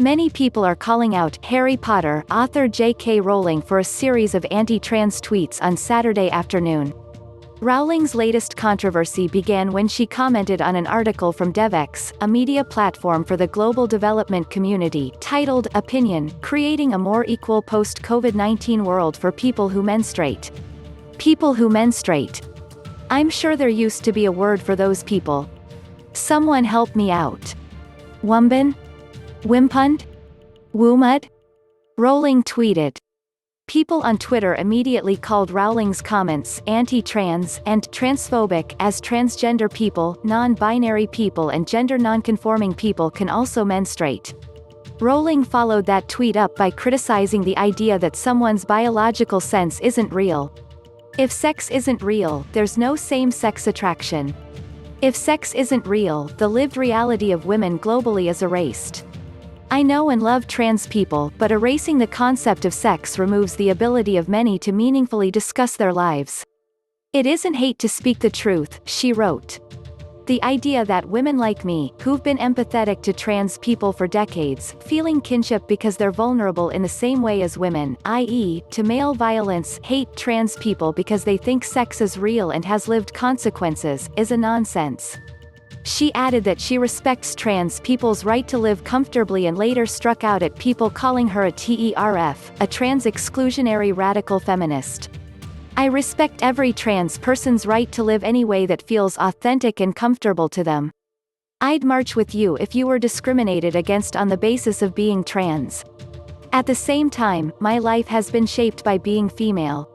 Many people are calling out Harry Potter author J.K. Rowling for a series of anti-trans tweets on Saturday afternoon. Rowling's latest controversy began when she commented on an article from DevX, a media platform for the global development community, titled Opinion: Creating a More Equal Post-COVID-19 World for People Who Menstruate. People who menstruate. I'm sure there used to be a word for those people. Someone help me out. Wumban? Wimpund? Woomud? Rowling tweeted. People on Twitter immediately called Rowling's comments anti-trans and transphobic, as transgender people, non-binary people and gender non-conforming people can also menstruate. Rowling followed that tweet up by criticizing the idea that someone's biological sense isn't real. If sex isn't real, there's no same-sex attraction. If sex isn't real, the lived reality of women globally is erased. I know and love trans people, but erasing the concept of sex removes the ability of many to meaningfully discuss their lives. It isn't hate to speak the truth, she wrote. The idea that women like me, who've been empathetic to trans people for decades, feeling kinship because they're vulnerable in the same way as women, i.e., to male violence, hate trans people because they think sex is real and has lived consequences, is a nonsense. She added that she respects trans people's right to live comfortably and later struck out at people calling her a TERF, a trans-exclusionary radical feminist. I respect every trans person's right to live any way that feels authentic and comfortable to them. I'd march with you if you were discriminated against on the basis of being trans. At the same time, my life has been shaped by being female.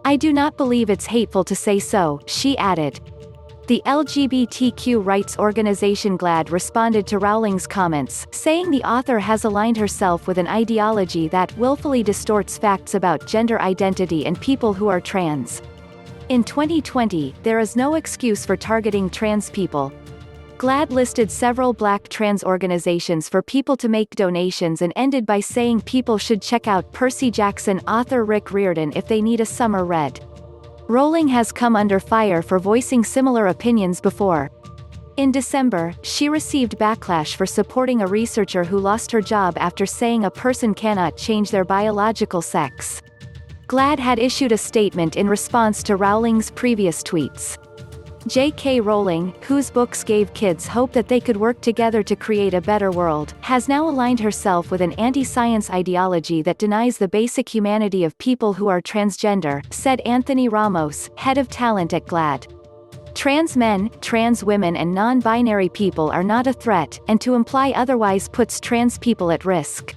I do not believe it's hateful to say so, she added. The LGBTQ rights organization GLAAD responded to Rowling's comments, saying the author has aligned herself with an ideology that willfully distorts facts about gender identity and people who are trans. In 2020, there is no excuse for targeting trans people. GLAAD listed several Black trans organizations for people to make donations and ended by saying people should check out Percy Jackson author Rick Riordan if they need a summer read. Rowling has come under fire for voicing similar opinions before. In December, she received backlash for supporting a researcher who lost her job after saying a person cannot change their biological sex. GLAAD had issued a statement in response to Rowling's previous tweets. J.K. Rowling, whose books gave kids hope that they could work together to create a better world, has now aligned herself with an anti-science ideology that denies the basic humanity of people who are transgender, said Anthony Ramos, head of talent at GLAAD. Trans men, trans women and non-binary people are not a threat, and to imply otherwise puts trans people at risk.